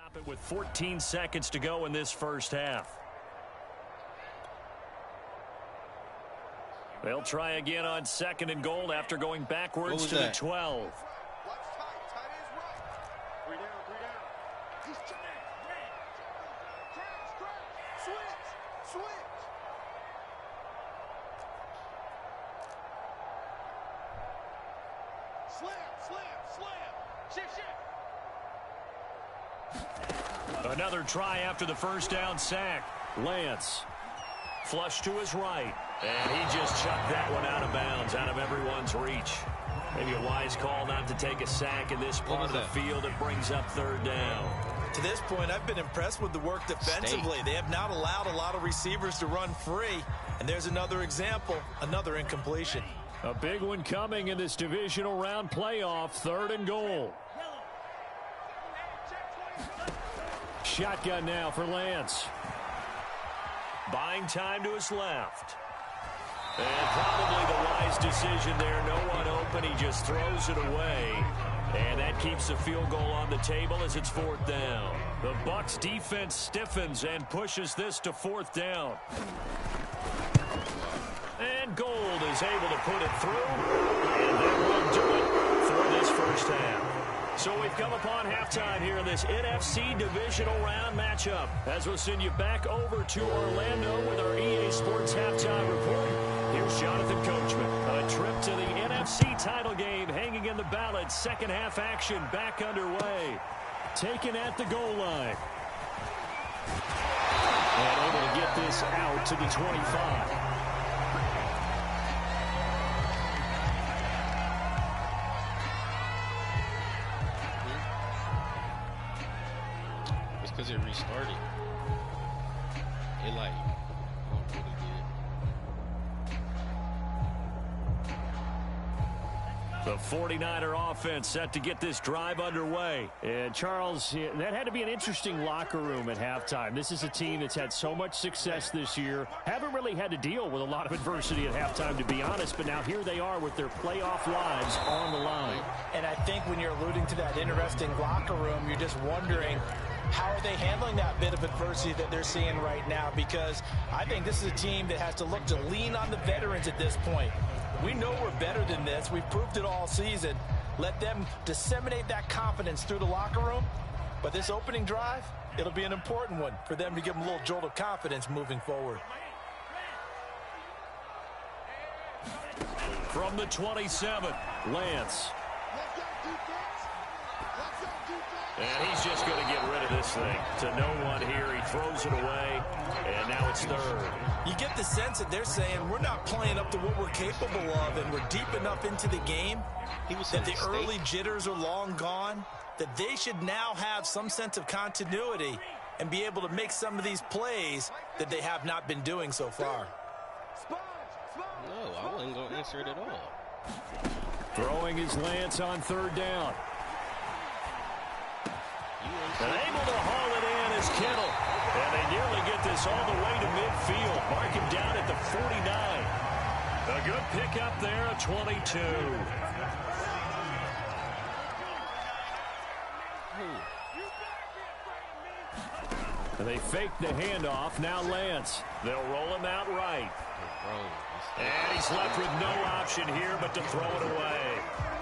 stop it with 14 seconds to go in this first half. They'll try again on 2nd and goal after going backwards to the 12. Another try after the first down sack. Lance. Flush to his right. And he just chucked that one out of bounds, out of everyone's reach. Maybe a wise call not to take a sack in this part of the field. It brings up 3rd down. To this point, I've been impressed with the work defensively. They have not allowed a lot of receivers to run free. And there's another example, another incompletion. A big one coming in this divisional round playoff, 3rd and goal. Shotgun now for Lance. Buying time to his left. And probably the wise decision there. No one open. He just throws it away. And that keeps the field goal on the table as it's 4th down. The Bucs defense stiffens and pushes this to 4th down. And Gold is able to put it through. And that will do it for this first half. So we've come upon halftime here in this NFC divisional round matchup. As we'll send you back over to Orlando with our EA Sports halftime report. Here's Jonathan Coachman. A trip to the NFC title game hanging in the balance. Second half action back underway. Taken at the goal line. And able to get this out to the 25. Because it restarted. It like really did. The 49er offense set to get this drive underway. And Charles, that had to be an interesting locker room at halftime. This is a team that's had so much success this year. Haven't really had to deal with a lot of adversity at halftime, to be honest. But now here they are with their playoff lives on the line. And I think when you're alluding to that interesting locker room, you're just wondering, how are they handling that bit of adversity that they're seeing right now? Because I think this is a team that has to look to lean on the veterans at this point. We know we're better than this. We've proved it all season. Let them disseminate that confidence through the locker room. But this opening drive, it'll be an important one for them to give them a little jolt of confidence moving forward. From the 27, Lance. And he's just going to get rid of this thing to no one here. He throws it away, and now it's 3rd. You get the sense that they're saying we're not playing up to what we're capable of, and we're deep enough into the game that the early jitters are long gone, that they should now have some sense of continuity and be able to make some of these plays that they have not been doing so far. No, I wasn't going to answer it at all. Throwing his Lance on 3rd down. And able to haul it in is Kittle. And they nearly get this all the way to midfield. Mark him down at the 49. A good pickup there at 22. And they fake the handoff. Now Lance. They'll roll him out right. And he's left with no option here but to throw it away.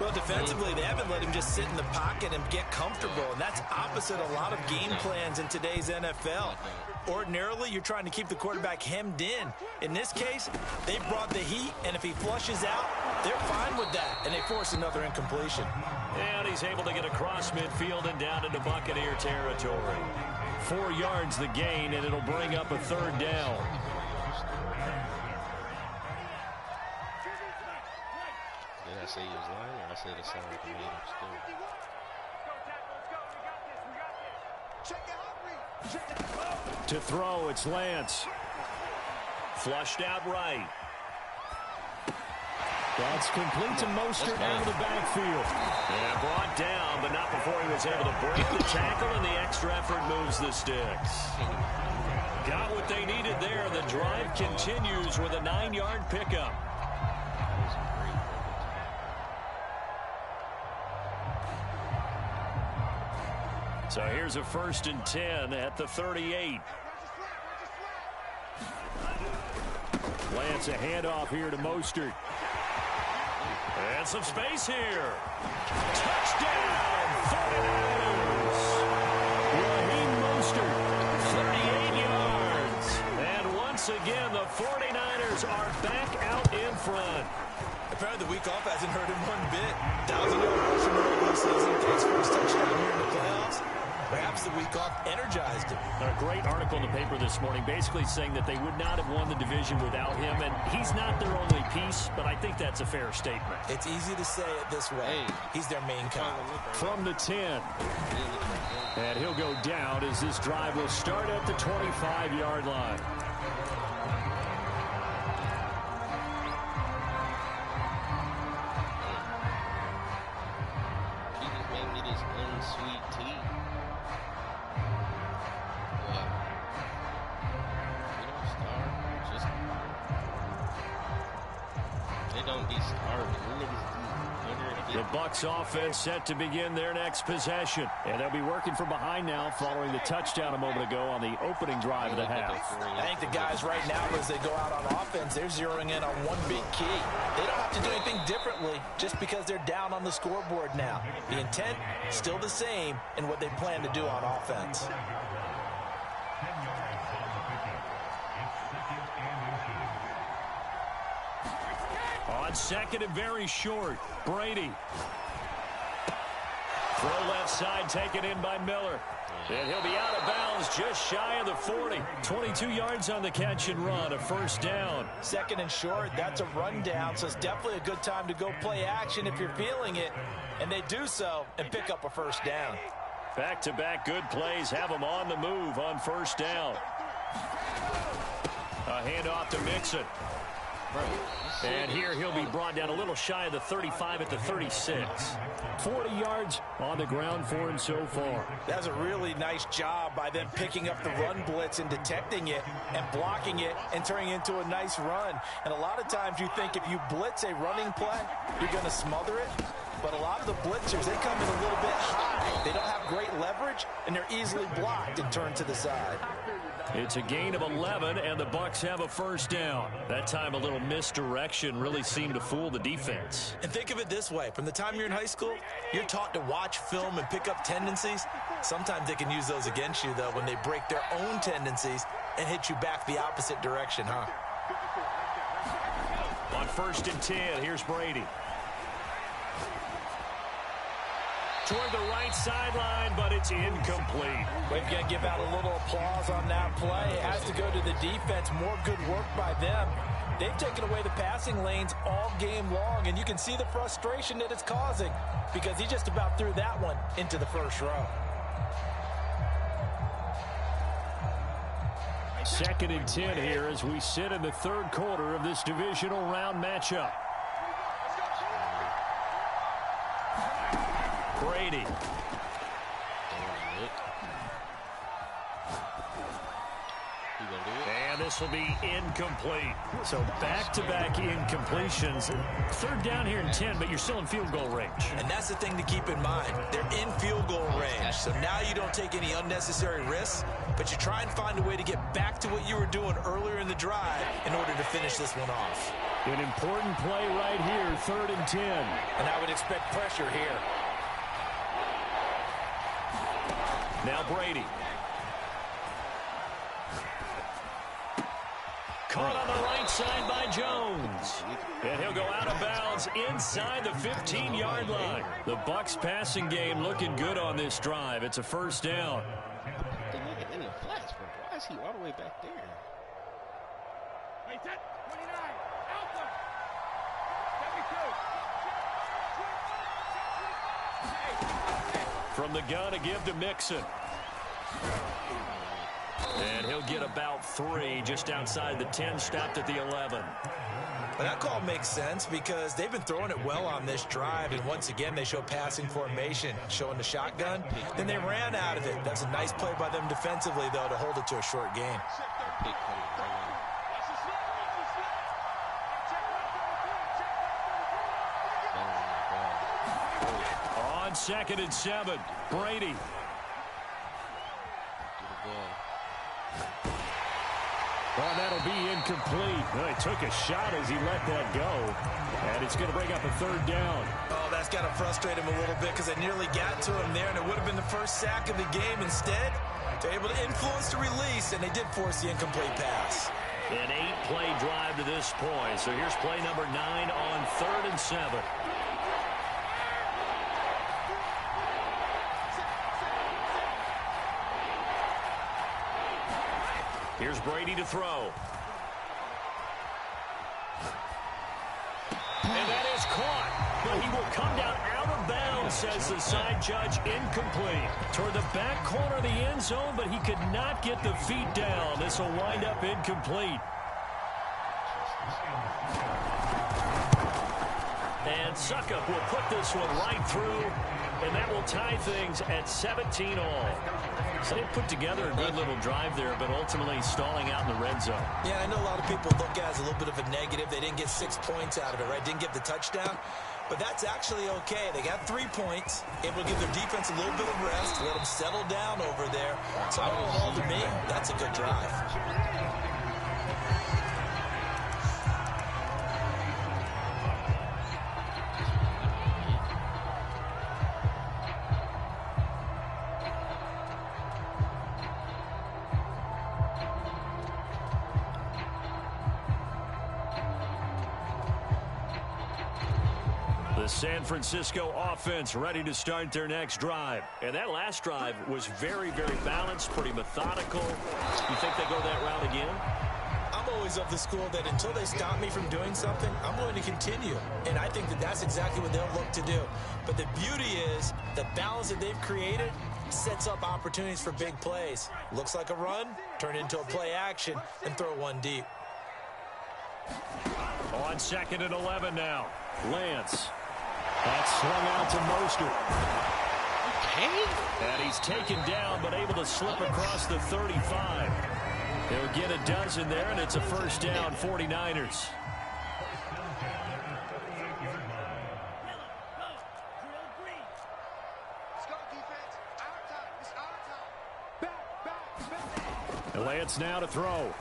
Well, defensively, they haven't let him just sit in the pocket and get comfortable, and that's opposite a lot of game plans in today's NFL. Ordinarily, you're trying to keep the quarterback hemmed in. In this case, they brought the heat, and if he flushes out, they're fine with that, and they force another incompletion. And he's able to get across midfield and down into Buccaneer territory. 4 yards the gain, and it'll bring up a 3rd down. Did I say he was lying, or I said it sounded like he made him still? To throw, it's Lance. Flushed out right. That's complete to Mostert out of the backfield. And brought down, but not before he was able to break the tackle, and the extra effort moves the sticks. Got what they needed there. The drive continues with a 9-yard pickup. So here's a 1st and 10 at the 38. Lance a handoff here to Mostert. And some space here. Touchdown, 49ers. Raheem Mostert, 38 yards. And once again, the 49ers are back out in front. Apparently the week off hasn't hurt him one bit. 1,000-yard rush in the regular season. Takes for his touchdown here in the playoffs. Perhaps the week off energized him. A great article in the paper this morning basically saying that they would not have won the division without him, and he's not their only piece, but I think that's a fair statement. It's easy to say it this way. He's their main guy. From the 10. And he'll go down as this drive will start at the 25-yard line. Sweet tea. They don't be starving. The Bucs offense set to begin their next possession. And they'll be working from behind now following the touchdown a moment ago on the opening drive of the half. I think the guys right now, as they go out on offense, they're zeroing in on one big key. They don't have to do anything differently just because they're down on the scoreboard now. The intent still the same in what they plan to do on offense. On second and very short, Brady. Throw left side taken in by Miller. And he'll be out of bounds just shy of the 40. 22 yards on the catch and run, a 1st down. Second and short, that's a rundown, so it's definitely a good time to go play action if you're feeling it. And they do so and pick up a 1st down. Back-to-back good plays have them on the move on 1st down. A handoff to Mixon. And here he'll be brought down a little shy of the 35 at the 36. 40 yards on the ground for him so far. That's a really nice job by them picking up the run blitz and detecting it and blocking it and turning it into a nice run. And a lot of times you think if you blitz a running play, you're going to smother it. But a lot of the blitzers, they come in a little bit high. They don't have great leverage, and they're easily blocked and turned to the side. It's a gain of 11, and the Bucs have a 1st down. That time a little misdirection really seemed to fool the defense. And think of it this way. From the time you're in high school, you're taught to watch film and pick up tendencies. Sometimes they can use those against you, though, when they break their own tendencies and hit you back the opposite direction, huh? On 1st and 10, here's Brady. Toward the right sideline, but it's incomplete. We've got to give out a little applause on that play. It has to go to the defense. More good work by them. They've taken away the passing lanes all game long, and you can see the frustration that it's causing because he just about threw that one into the 1st row. 2nd and 10 here as we sit in the 3rd quarter of this divisional round matchup. Brady. And this will be incomplete. So back-to-back incompletions. 3rd down here in 10, but you're still in field goal range. And that's the thing to keep in mind. They're in field goal range. So now you don't take any unnecessary risks, but you try and find a way to get back to what you were doing earlier in the drive in order to finish this one off. An important play right here, 3rd and 10. And I would expect pressure here. Now Brady. Caught on the right side by Jones. And he'll go out of bounds inside the 15-yard line. The Bucs passing game looking good on this drive. It's a 1st down. They make it in the flats, but why is he all the way back there? From the gun, a give to Mixon. And he'll get about 3 just outside the 10, stopped at the 11. But that call makes sense because they've been throwing it well on this drive, and once again they show passing formation, showing the shotgun. Then they ran out of it. That's a nice play by them defensively, though, to hold it to a short gain. On 2nd and 7, Brady. to be incomplete. Well, he took a shot as he let that go. And it's going to bring up a third down. Oh, that's got to frustrate him a little bit because they nearly got to him there, and it would have been the first sack of the game. Instead, they're able to influence the release, and they did force the incomplete pass. An 8-play drive to this point. So here's play number 9 on 3rd and 7. Here's Brady to throw. And that is caught. But he will come down out of bounds, says the side judge. Incomplete. Toward the back corner of the end zone, but he could not get the feet down. This will wind up incomplete. And Suckup will put this one right through, and that will tie things at 17 all. So they put together a good little drive there, but ultimately stalling out in the red zone. Yeah, I know a lot of people look at it as a little bit of a negative. They didn't get 6 points out of it, right? Didn't get the touchdown. But that's actually okay. They got 3 points, able to give their defense a little bit of rest, let them settle down over there. So all in all, to me, that's a good drive. The San Francisco offense ready to start their next drive. And that last drive was very, very balanced, pretty methodical. You think they go that route again? I'm always of the school that until they stop me from doing something, I'm going to continue. And I think that that's exactly what they'll look to do. But the beauty is the balance that they've created sets up opportunities for big plays. Looks like a run, turn into a play action, and throw one deep. On 2nd and 11 now. Lance. That's swung out to Mostert. Okay. And he's taken down, but able to slip across the 35. He'll get a dozen there, and it's a first down, 49ers. Lance now to throw.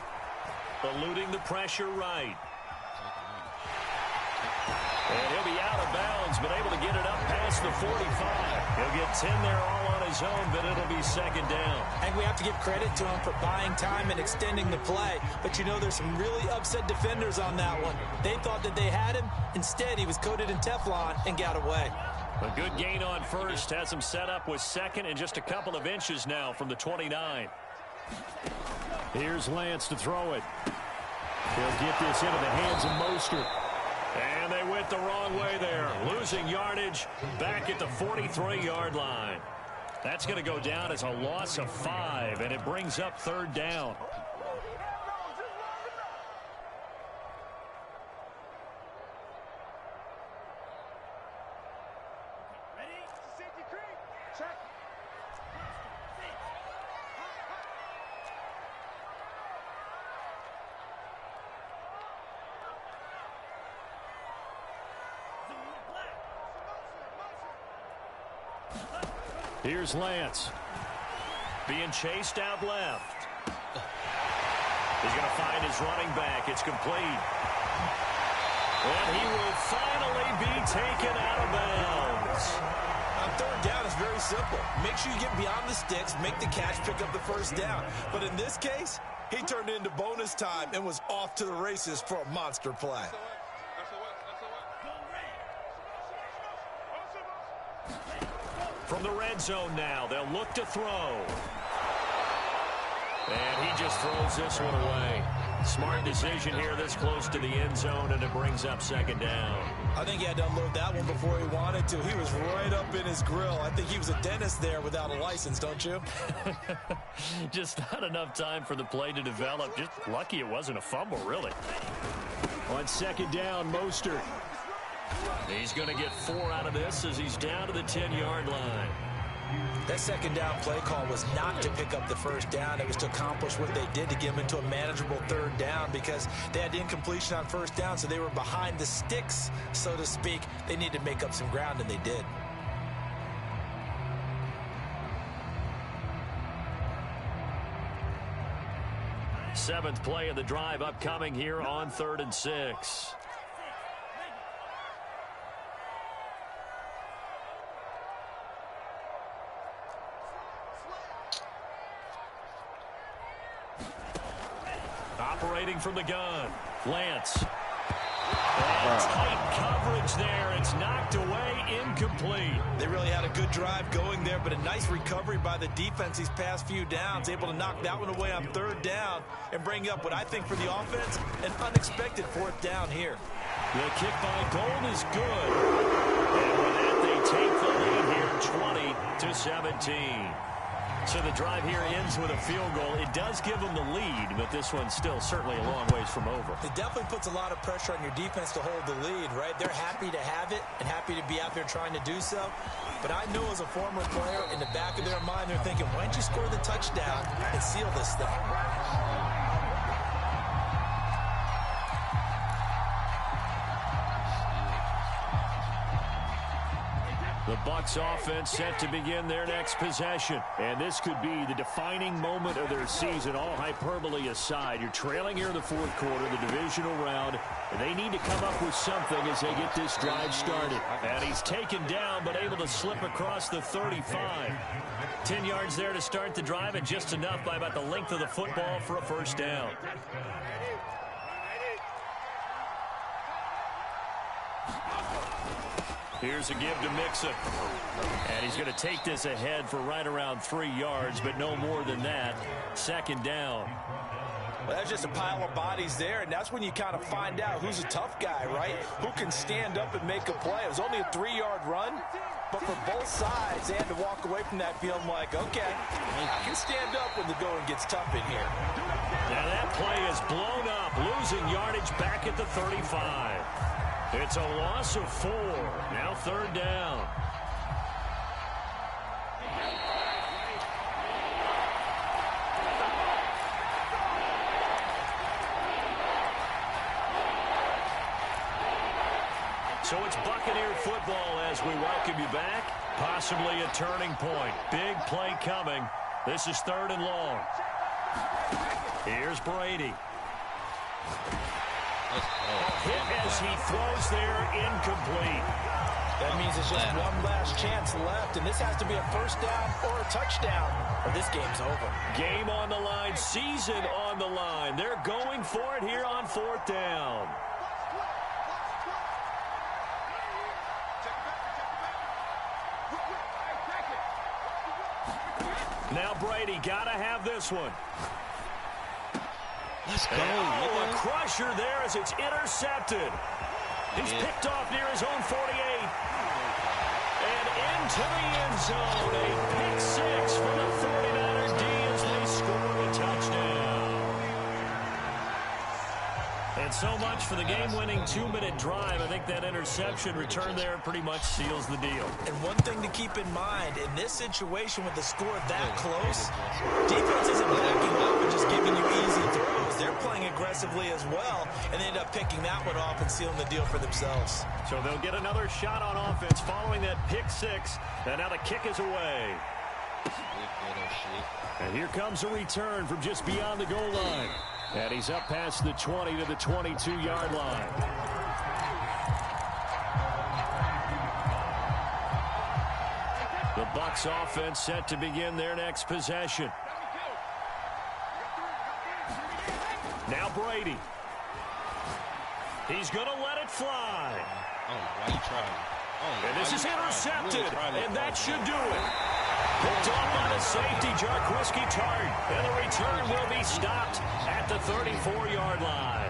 Eluding the pressure right. And he'll be out of bounds, but able to get it up past the 45. He'll get 10 there all on his own, but it'll be 2nd down. I think we have to give credit to him for buying time and extending the play. But you know, there's some really upset defenders on that one. They thought that they had him. Instead, he was coated in Teflon and got away. A good gain on first. Has him set up with 2nd and just a couple of inches now from the 29. Here's Lance to throw it. He'll get this into the hands of Mostert. And they went the wrong way there. Losing yardage back at the 43-yard line. That's going to go down as a loss of 5, and it brings up 3rd down. Here's Lance. Being chased out left. He's going to find his running back. It's complete. And he will finally be taken out of bounds. On 3rd down, it's very simple. Make sure you get beyond the sticks, make the catch, pick up the first down. But in this case, he turned it into bonus time and was off to the races for a monster play. From the red zone now, they'll look to throw. And he just throws this one away. Smart decision here this close to the end zone, and it brings up 2nd down. I think he had to unload that one before he wanted to. He was right up in his grill. I think he was a dentist there without a license, don't you? Just not enough time for the play to develop. Just lucky it wasn't a fumble, really. On 2nd down, Mostert. He's going to get 4 out of this as he's down to the 10-yard line. That 2nd down play call was not to pick up the first down. It was to accomplish what they did to get them into a manageable 3rd down because they had incompletion on 1st down, so they were behind the sticks, so to speak. They needed to make up some ground, and they did. 7th play of the drive upcoming here on 3rd and 6. Operating from the gun, Lance. And tight coverage there. It's knocked away, incomplete. They really had a good drive going there, but a nice recovery by the defense these past few downs, able to knock that one away on 3rd down and bring up what I think for the offense, an unexpected 4th down here. The kick by Gold is good. And with that, they take the lead here 20-17. So the drive here ends with a field goal. It does give them the lead, but this one's still certainly a long ways from over. It definitely puts a lot of pressure on your defense to hold the lead, right? They're happy to have it and happy to be out there trying to do so. But I know as a former player, in the back of their mind, they're thinking, why don't you score the touchdown and seal this thing? The Bucs offense set to begin their next possession. And this could be the defining moment of their season, all hyperbole aside. You're trailing here in the 4th quarter, the divisional round, and they need to come up with something as they get this drive started. And he's taken down, but able to slip across the 35. 10 yards there to start the drive, and just enough by about the length of the football for a 1st down. Here's a give to Mixon. And he's going to take this ahead for right around 3 yards, but no more than that. 2nd down. Well, that's just a pile of bodies there, and that's when you kind of find out who's a tough guy, right? Who can stand up and make a play. It was only a 3-yard run, but for both sides, they had to walk away from that field like, okay, I can stand up when the going gets tough in here. Now that play is blown up, losing yardage back at the 35. It's a loss of 4. Now 3rd down. So it's Buccaneer football as we welcome you back. Possibly a turning point. Big play coming. This is 3rd and long. Here's Brady. A hit as he throws there, incomplete. That means it's just one last chance left, and this has to be a 1st down or a touchdown, or this game's over. Game on the line, season on the line. They're going for it here on 4th down. Now Brady got to have this one. Let's go. Oh, a crusher there as it's intercepted. He's picked off near his own 48. And into the end zone. A pick 6 for the 49er D as they score the touchdown. And so much for the game-winning 2-minute drive. I think that interception return there pretty much seals the deal. And one thing to keep in mind, in this situation with the score that close, defense isn't backing up and just giving you easy throws. They're playing aggressively as well, and they end up picking that one off and sealing the deal for themselves. So they'll get another shot on offense following that pick 6, and now the kick is away. And here comes a return from just beyond the goal line. And he's up past the 20 to the 22-yard line. The Bucs offense set to begin their next possession. Now Brady. He's going to let it fly. Oh, why you trying? And this is intercepted, and that should do it. Picked off by the safety, Jarquiski Tart. And the return will be stopped at the 34-yard line.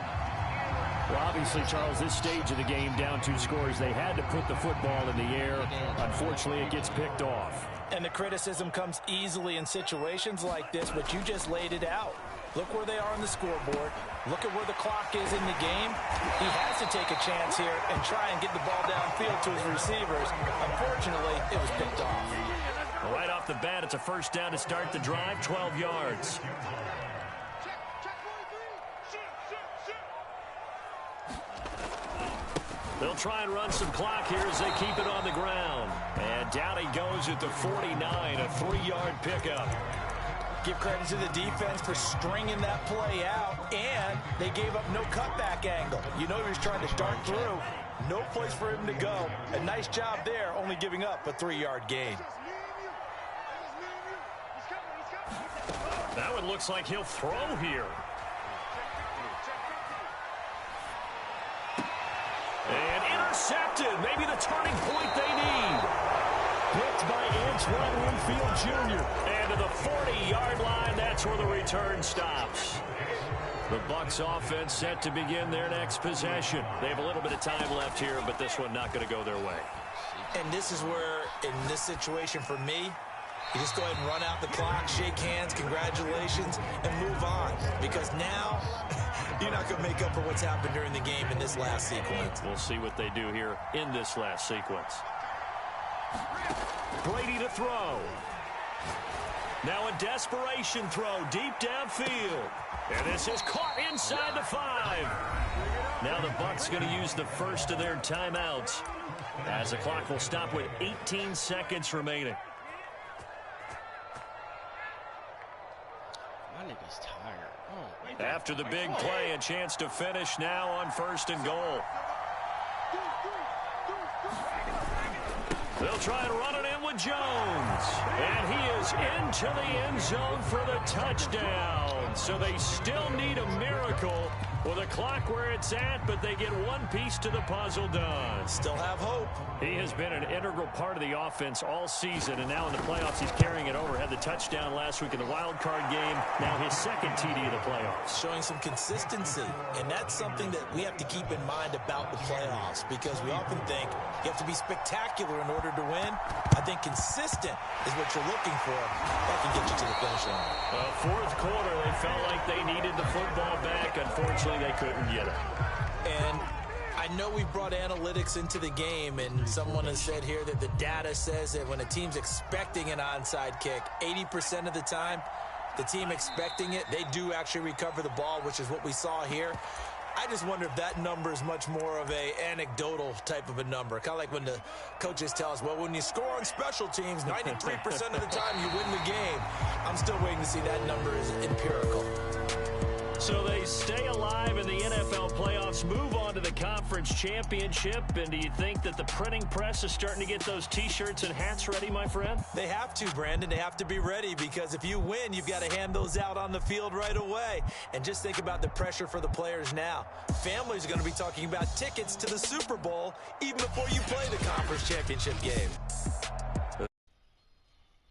Well, obviously, Charles, this stage of the game, down 2 scores, they had to put the football in the air. Unfortunately, it gets picked off. And the criticism comes easily in situations like this, but you just laid it out. Look where they are on the scoreboard. Look at where the clock is in the game. He has to take a chance here and try and get the ball downfield to his receivers. Unfortunately, it was picked off. Right off the bat, it's a 1st down to start the drive, 12 yards. They'll try and run some clock here as they keep it on the ground. And down he goes at the 49, a 3-yard pickup. Give credit to the defense for stringing that play out, and they gave up no cutback angle. You know he was trying to dart through. No place for him to go. A nice job there, only giving up a 3-yard gain. That one looks like he'll throw here. And intercepted. Maybe the turning point they need. Picked by Antoine Winfield Jr. And to the 40-yard line, that's where the return stops. The Bucs offense set to begin their next possession. They have a little bit of time left here, but this one not going to go their way. And this is where, in this situation for me, you just go ahead and run out the clock, shake hands, congratulations, and move on. Because now, you're not going to make up for what's happened during the game in this last sequence. We'll see what they do here in this last sequence. Brady to throw. Now a desperation throw deep downfield. And this is caught inside the 5. Now the Bucs going to use the first of their timeouts as the clock will stop with 18 seconds remaining. My nigga's tired. Oh, after the big play, a chance to finish now on 1st and goal. They'll try and run it in with Jones. And he is into the end zone for the touchdown. So they still need a miracle with a clock where it's at, but they get one piece to the puzzle done. Still have hope. He has been an integral part of the offense all season, and now in the playoffs he's carrying it over. Had the touchdown last week in the wild card game. Now his second TD of the playoffs. Showing some consistency, and that's something that we have to keep in mind about the playoffs, because we often think you have to be spectacular in order to win. I think consistent is what you're looking for. That can get you to the finish line. Fourth quarter, they felt like they needed the football back. Unfortunately, they couldn't get it. And I know we brought analytics into the game, and someone has said here that the data says that when a team's expecting an onside kick, 80% of the time, the team expecting it, they do actually recover the ball, which is what we saw here. I just wonder if that number is much more of a anecdotal type of a number. Kind of like when the coaches tell us, well, when you score on special teams, 93% of the time you win the game. I'm still waiting to see that number is empirical. So they stay alive in the NFL playoffs, move on to the conference championship. And do you think that the printing press is starting to get those T-shirts and hats ready, my friend? They have to, Brandon. They have to be ready, because if you win, you've got to hand those out on the field right away. And just think about the pressure for the players now. Families are going to be talking about tickets to the Super Bowl even before you play the conference championship game.